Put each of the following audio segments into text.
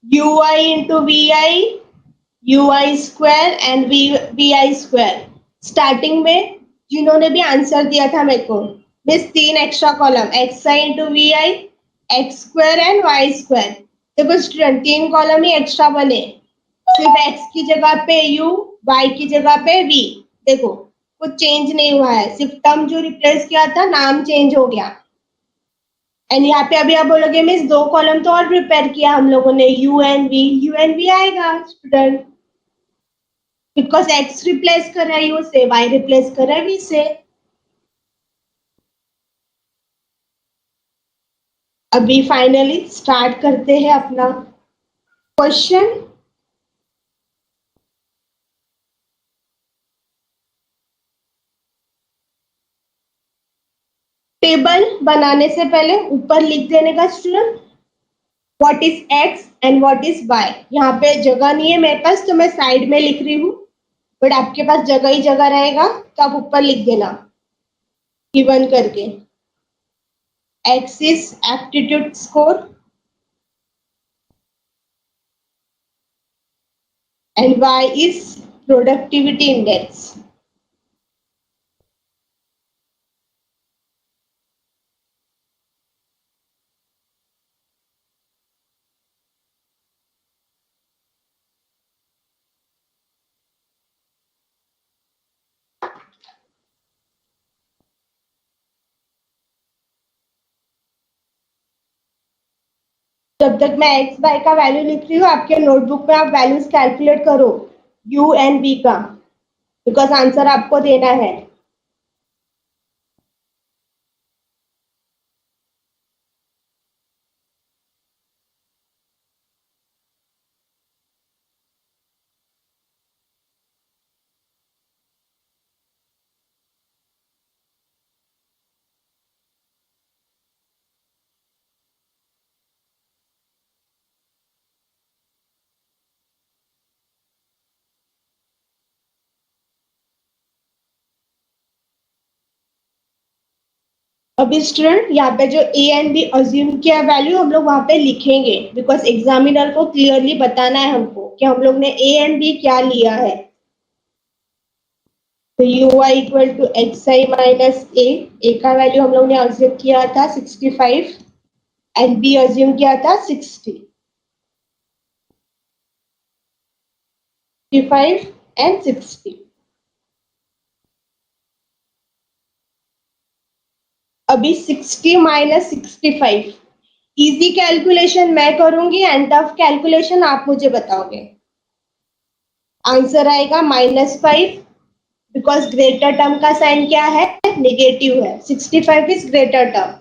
ui into vi, ui square and vi square. Starting में जिन्होंने भी आंसर दिया था मेरे को, मिस तीन extra column x i into v i, x square and y square. देखो स्टूडेंट तीन कॉलम ही एक्स्ट्रा बने, सिर्फ एक्स की जगह पे यू, वाई की जगह पे वी. देखो कुछ चेंज नहीं हुआ है, सिर्फ टर्म जो रिप्लेस किया था नाम चेंज हो गया. एंड यहाँ पे अभी आप बोलोगे मिस दो कॉलम तो और प्रिपेयर किया हम लोगों ने, यू एन वी आएगा स्टूडेंट, बिकॉज एक्स रिप्लेस कर रहा है यू से, वाई रिप्लेस कर रहा है वी से. अभी फाइनली स्टार्ट करते हैं अपना क्वेश्चन. टेबल बनाने से पहले ऊपर लिख देने का student what is x and what is y. यहाँ पे जगह नहीं है मेरे पास तो मैं साइड में लिख रही हूँ, बट आपके पास जगह ही जगह रहेगा तो आप ऊपर लिख देना गिवन करके. X is aptitude score and Y is productivity index. जब तक मैं एक्स वाई का वैल्यू लिख रही हूँ आपके नोटबुक में आप वैल्यूज कैलकुलेट करो यू एंड बी का, बिकॉज आंसर आपको देना है. अभी स्टूडेंट यहाँ पे जो ए एंड बी अज्यूम किया वैल्यू हम लोग वहां पे लिखेंगे, बिकॉज एग्जामिनर को क्लियरली बताना है हमको कि हम लोग ने ए एंड बी क्या लिया है. तो U I equal to X I minus A का वैल्यू हम लोग ने अज्यूम किया था 65 एंड बी अज्यूम किया था 60, 55 एंड 60. अभी 60 माइनस 65, इजी कैलकुलेशन मैं करूंगी एंड टफ कैलकुलेशन आप मुझे बताओगे. आंसर आएगा -5, बिकॉज ग्रेटर टर्म का साइन क्या है, नेगेटिव है. 65 is greater term.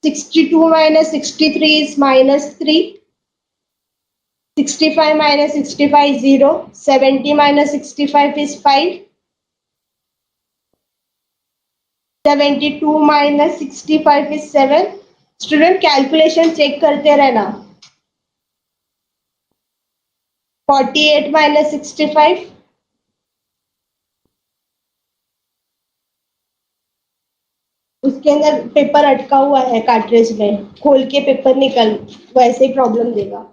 62 minus 63 is -3. 65 minus 65 0. 70 minus 65 is 5. 72 minus 65 is 7. Student calculation check करते रहना. 48 माइनस 65, उसके अंदर पेपर अटका हुआ है कार्ट्रिज में, खोल के पेपर निकल, वैसे ही प्रॉब्लम देगा.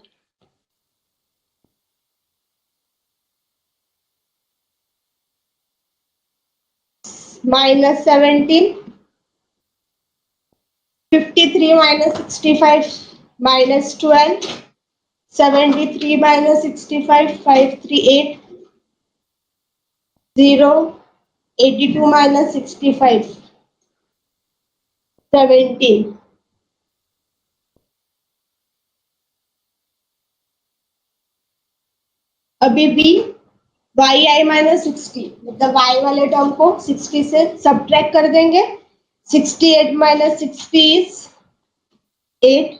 -17. 53 माइनस 65 -12. 73 माइनस 65 538 0. 82 माइनस 65 17. अभी भी वाई आई माइनस 60, मतलब वाई वाले टर्म को 60 से सब्ट्रैक्ट कर देंगे. 68 minus 60 is 8.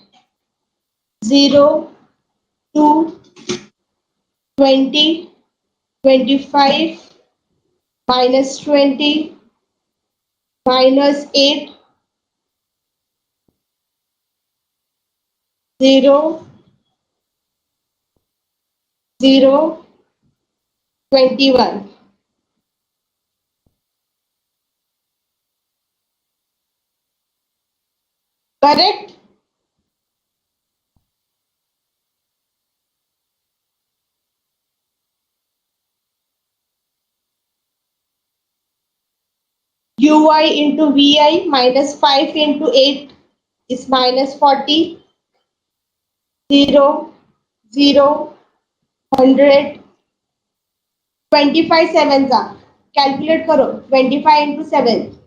0, 2, 20, 25, -20, -8, 0, 0, 21. Correct. ui into vi minus 5 into 8 is minus 40. 0 0 100 25 7 जा कैलकुलेट करो 25 into 7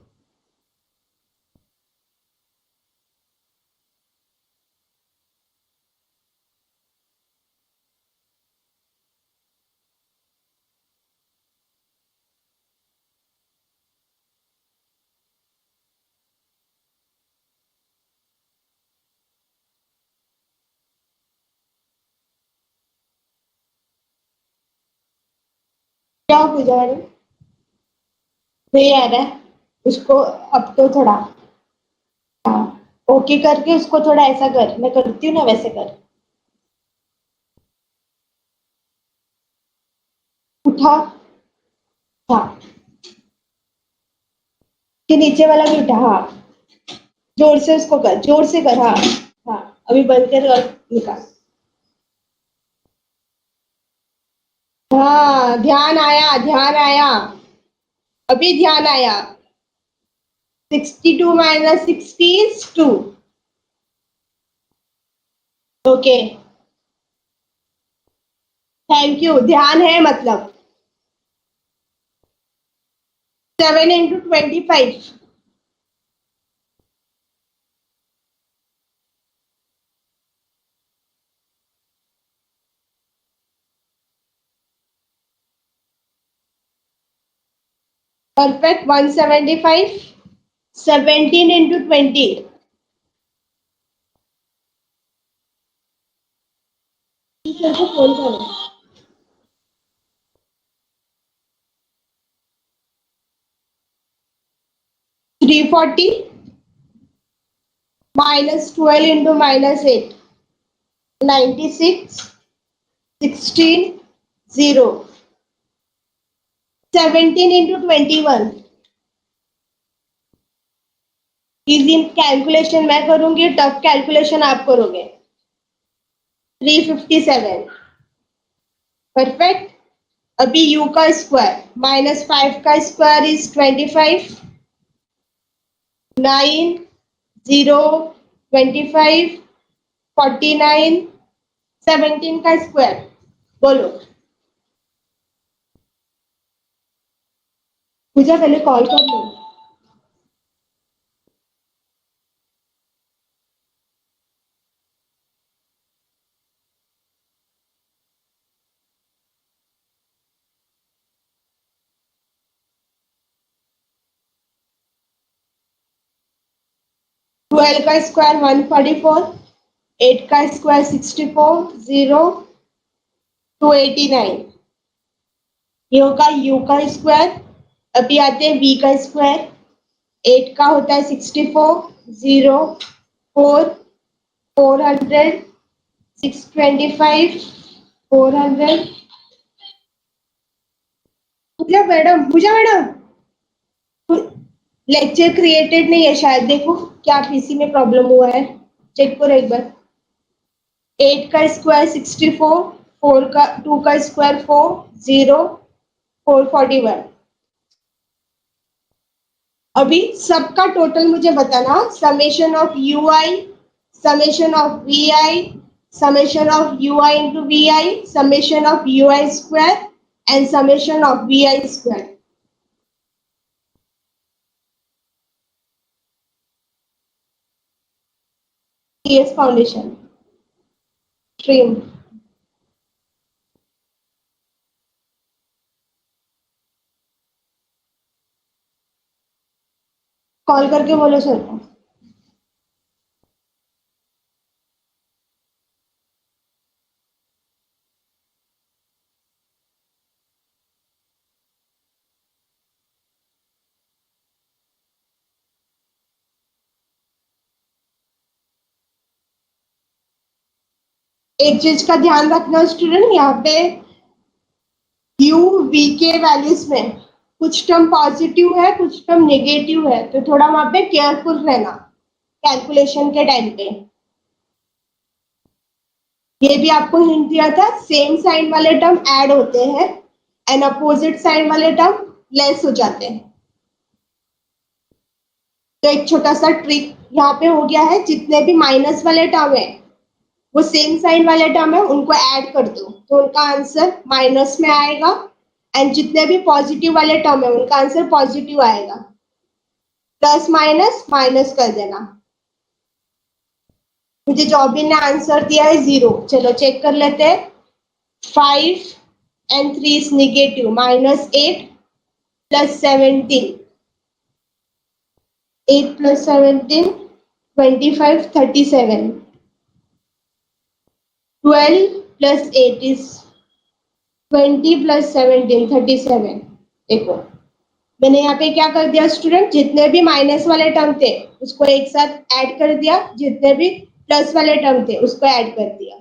क्या पूजा मैडम नहीं आ रहा है उसको अब तो थोड़ा हाँ ओके करके उसको थोड़ा ऐसा कर मैं करती हूँ ना वैसे कर उठा हाँ कि नीचे वाला भी उठा हाँ जोर से उसको कर जोर से कर हाँ हाँ अभी बंद कर और निकाल हाँ ध्यान आया अभी ध्यान आया 62 minus 60 is 2 okay thank you ध्यान है मतलब 7 into 25 परफेक्ट 175 17 into 20 फोन करो 340 minus 12 into minus 8 96 16 0 17 into 21 easy calculation मैं करूंगी टफ कैलकुलेशन आप करोगे 357 परफेक्ट अभी u का स्क्वायर -5 का स्क्वायर इज 25 9 0 25 49 17 का स्क्वायर बोलो पूजा पहले कॉल कर लो 12 का स्क्वायर 144 8 का स्क्वायर 64 0 289 ये होगा u का स्क्वायर अभी आते हैं v का स्क्वायर 8 का होता है 64 0 4 400 625 400 पूजा मैडम लेक्चर क्रिएटेड नहीं है शायद देखो क्या पीसी में प्रॉब्लम हुआ है चेक करो एक बार 8 का स्क्वायर 64 4 का 2 का स्क्वायर 4 0 441 अभी सबका टोटल मुझे बताना summation of u i summation of v i summation of u i into v i summation of u i square and summation of v i square TS foundation stream call करके बोलो sir को एक चीज का ध्यान रखना student यहाँ पे यू वी के वैल्यूज में कुछ टर्म पॉजिटिव है कुछ टर्म नेगेटिव है तो थोड़ा वहां पे केयरफुल रहना कैलकुलेशन के टाइम पे ये भी आपको हिंट दिया था सेम साइन वाले टर्म ऐड होते हैं एंड अपोजिट साइन वाले टर्म लेस हो जाते हैं तो एक छोटा सा ट्रिक यहाँ पे हो गया है, जितने भी माइनस वाले टर्म है वो सेम साइन वाले टर्म है, उनको ऐड कर दो तो उनका आंसर माइनस में आएगा, एंड जितने भी पॉजिटिव वाले टर्म है उनका आंसर पॉजिटिव आएगा। प्लस माइनस माइनस कर देना। मुझे जॉबिन ने आंसर दिया है 0। चलो चेक कर लेते हैं। 5 and 3 is negative, -8 plus 17, 8 plus 17, 25, 37, 12 plus 8 is 20 plus 17, 37। देखो मैंने यहाँ पे क्या कर दिया स्टूडेंट, जितने भी माइनस वाले टर्म थे उसको एक साथ ऐड कर दिया, जितने भी प्लस वाले टर्म थे उसको ऐड कर दिया।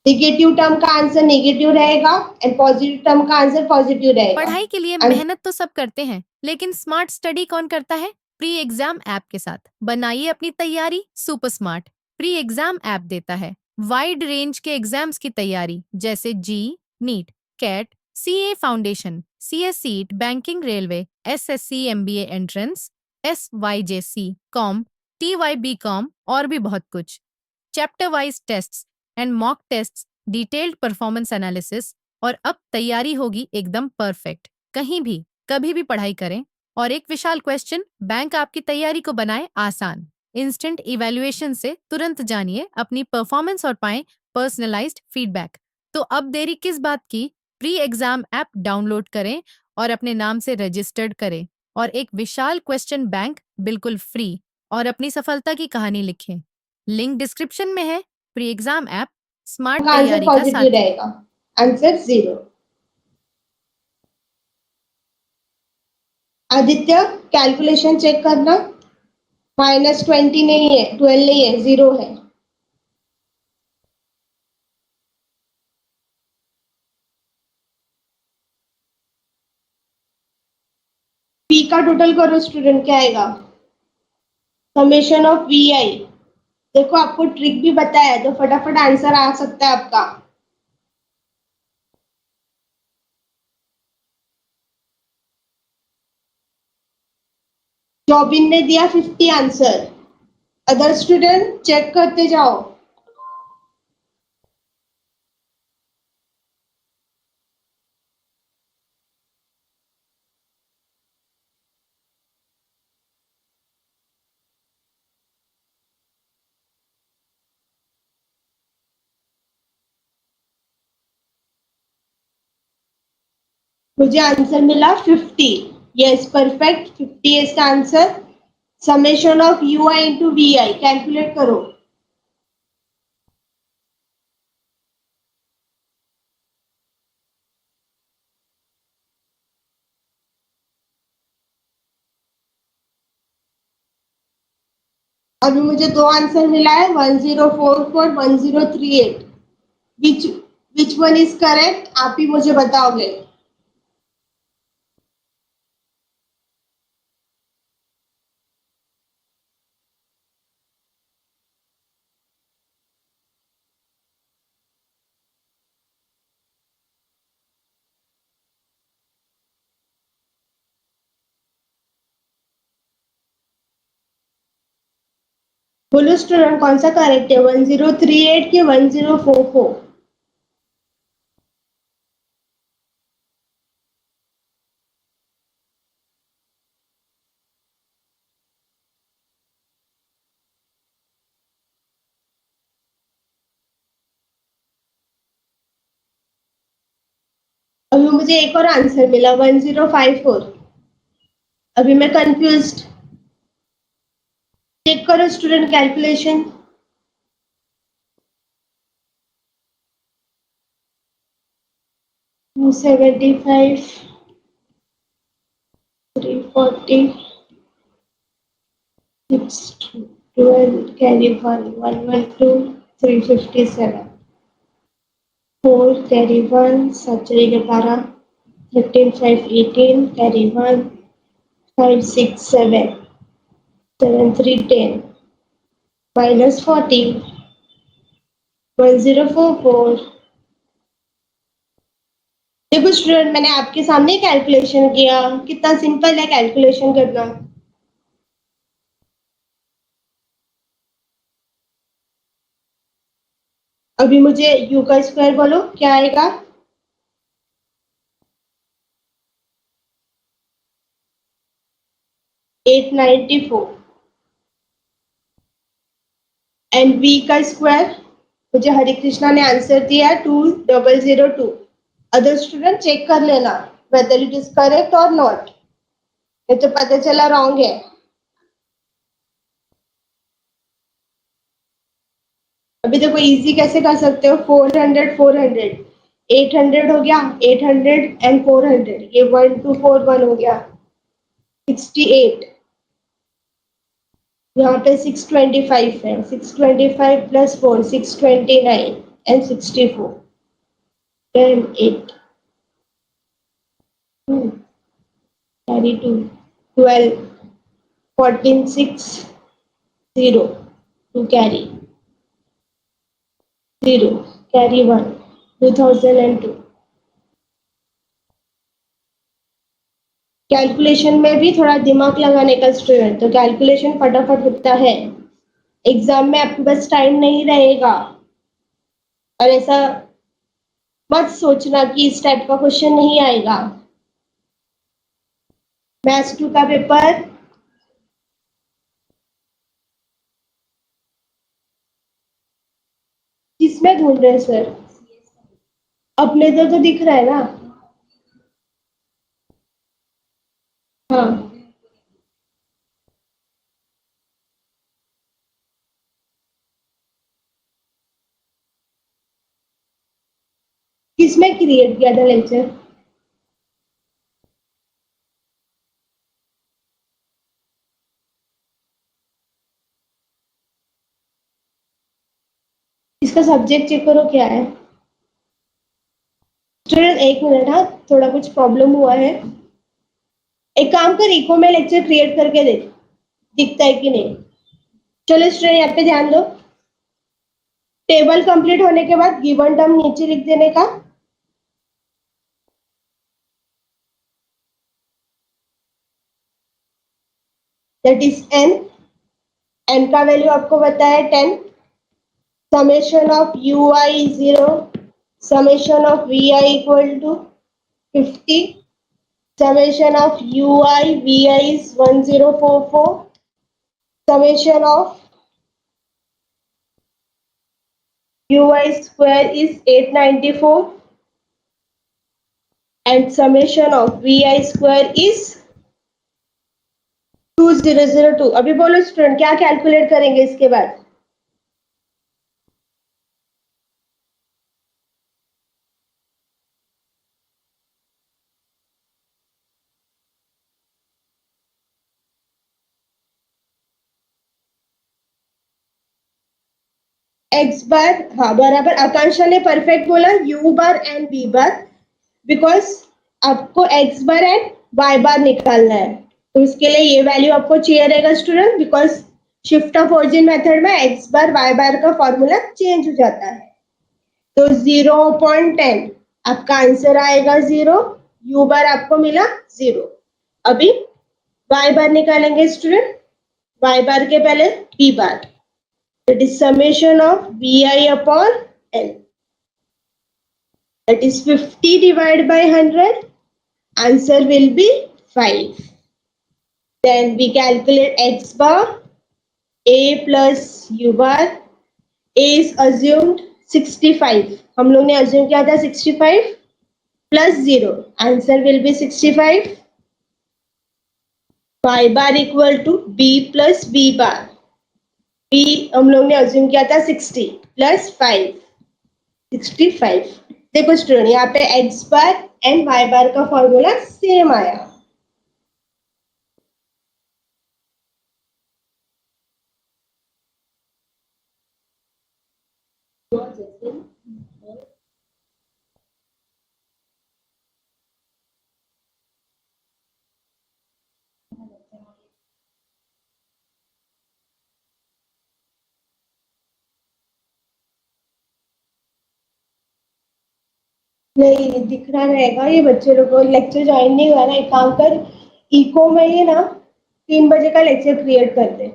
नेगेटिव टर्म का आंसर नेगेटिव रहेगा एंड पॉजिटिव टर्म का आंसर पॉजिटिव रहेगा। पढ़ाई के लिए मेहनत तो सब करते हैं, लेकिन स्मार्ट स्टडी कौन करता है? प्री एग्जाम ऐप के साथ बनाइए अपनी तैयारी super smart. Pre exam app देता है वाइड रेंज के एग्जाम्स की तैयारी, जैसे JEE, NEET, CAT, CA foundation, CS सीट, banking, railway, SSC, MBA entrance, SYJC, com, TYBCom और भी बहुत कुछ। Chapter wise tests and mock tests, detailed performance analysis, और अब तैयारी होगी एकदम परफेक्ट। कहीं भी कभी भी पढ़ाई करें, और एक विशाल क्वेश्चन बैंक आपकी तैयारी को बनाए आसान। इंस्टेंट इवैल्यूएशन से तुरंत जानिए अपनी परफॉर्मेंस और पाएं पर्सनलाइज्ड फीडबैक। तो अब देरी किस बात की? प्री एग्जाम ऐप डाउनलोड करें और अपने नाम से रजिस्टर्ड करें, और एक विशाल क्वेश्चन बैंक बिल्कुल फ्री, और अपनी सफलता की कहानी लिखें। लिंक डिस्क्रिप्शन में है। प्री एग्जाम ऐप स्मार्ट का आंसर तैयारी का पॉजिटिव साथी। रहेगा। आंसर 0। आदित्य कैलकुलेशन चेक करना। -20 नहीं है, 12 नहीं है, 0 है। पी का टोटल करो स्टूडेंट, क्या आएगा? समेशन ऑफ वी आई। देखो आपको ट्रिक भी बताया है तो फटाफट आंसर आ सकता है आपका। जॉबिन ने दिया 50 आंसर। अदर स्टूडेंट चेक करते जाओ। मुझे आंसर मिला 50। यस परफेक्ट, 50 है इसका answer. Summation of u i into v i calculate करो। अभी मुझे दो आंसर मिला है, 1044, 1038। Which which one is correct, आप ही मुझे बताओगे। बोलो स्टूडेंट कौन सा करेक्ट है, 1038 के 1044? अभी मुझे एक और आंसर मिला 1054। अभी मैं कंफ्यूज। चेक करो student calculation. To 75, 340, 612, carry 112, 357, 4 carry 1, 7 11, 13 5 18, carry 1, 5 6 7, 7 3 10, -40, 1044। देखो स्टूडेंट मैंने आपके सामने कैलकुलेशन किया, कितना सिंपल है कैलकुलेशन करना। अभी मुझे u का स्क्वायर बोलो क्या आएगा? 894 एंड v का स्क्वायर मुझे हरे कृष्णा ने आंसर दिया 2002. अदर स्टूडेंट चेक कर लेना whether it is correct or not. ये तो पता चला रॉन्ग है. अभी देखो इजी कैसे कर सकते हो. 400 400 800 हो गया. 800 एंड 400 ये 1241 हो गया. 68 यहाँ पे 625 है. 625 plus 4 629 and 64 10 8 2 carry 2 12 14 6 0 2 carry 0 carry 1 2002. Calculation में भी थोड़ा दिमाग लगाने का स्टूडेंट तो कैलकुलेशन फटाफट होता है. एग्जाम में आपके पास टाइम नहीं रहेगा और ऐसा मत सोचना कि इस टाइप का क्वेश्चन नहीं आएगा. मैथ्स 2 का पेपर किसमें ढूंढ रहे हैं सर? अपने तो दिख रहा है ना. हाँ किसमें क्रिएट किया था लेक्चर? इसका सब्जेक्ट चेक करो क्या है. स्टूडेंट एक मिनट. हाँ थोड़ा कुछ प्रॉब्लम हुआ है. एक काम कर इको में लेक्चर क्रिएट करके देख दिखता है कि नहीं. चलो स्टूडेंट यहाँ पे ध्यान दो. टेबल कंप्लीट होने के बाद गिवन टर्म नीचे लिख देने का. That is n. n का वैल्यू आपको पता है 10. Summation of ui 0. Summation of vi equal to 50. Summation of ui vi is 1044. Summation of ui square is 894 and summation of vi square is 2002. अभी बोलो स्टूडेंट क्या कैलकुलेट करेंगे इसके बाद? X bar. हाँ बराबर. आकांक्षा ने परफेक्ट बोला. U bar and b bar because आपको x bar and y bar निकालना है तो उसके लिए ये वैल्यू आपको चाहिए रहेगा student because shift of origin method में एक्स बार वाई बार का फॉर्मूला चेंज हो जाता है. तो 0.10 आपका आंसर आएगा 0. यू बार आपको मिला 0. अभी वाई बार निकालेंगे स्टूडेंट. वाई बार के पहले b bar. That is summation of vi upon n. That is 50 divided by 100. Answer will be 5. Then we calculate x bar. A plus u bar. A is assumed 65. हम लोग ने assume किया था 65 plus 0. Answer will be 65. Y bar equal to b plus b bar. b हम लोग ने assume किया था 60 plus 5. 65. देखो स्टूडेंट यहाँ पे x बार एंड y बार का फॉर्मूला सेम आया. नहीं दिख रहा रहेगा. ये बच्चे लोग को लेक्चर ज्वाइन नहीं हुआ ना. एक काम कर इको में ही ना 3 बजे का लेक्चर क्रिएट कर दे.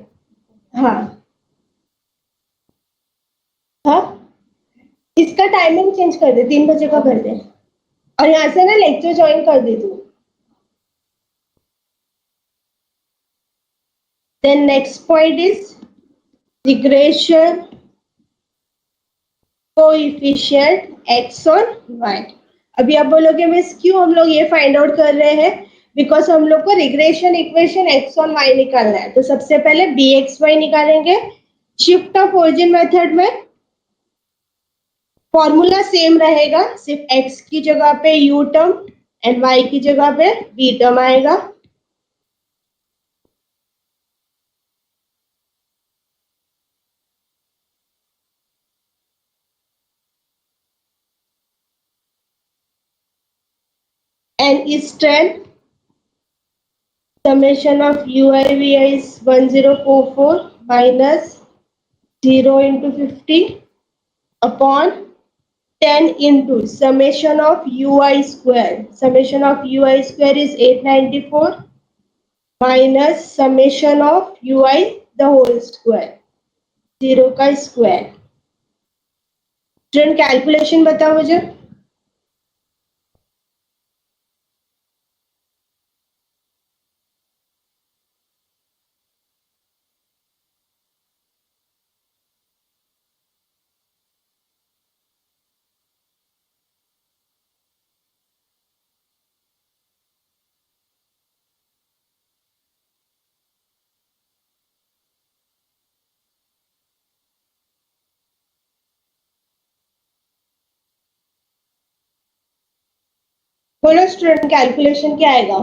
हाँ हाँ इसका टाइमिंग चेंज कर दे, 3 बजे का कर दे, और यहाँ से ना लेक्चर ज्वाइन कर दे तू। Then next point is regression coefficient x और y। अभी आप बोलोगे मिस क्यों हम लोग ये फाइंड आउट कर रहे हैं? बिकॉज हम लोग को रिग्रेशन इक्वेशन x और y निकालना है। तो सबसे पहले bxy निकालेंगे। शिफ्ट ऑफ ओरिजिन मेथड में फॉर्मूला सेम रहेगा, सिर्फ x की जगह पे u टर्म एंड y की जगह पे v टर्म आएगा। and is 10 summation of ui vi is 1044 minus 0 into 50 upon 10 into summation of ui square. Summation of ui square is 894 minus summation of ui the whole square, 0 का square. Student calculation बताओ मुझे। बोलो student calculation क्या आएगा?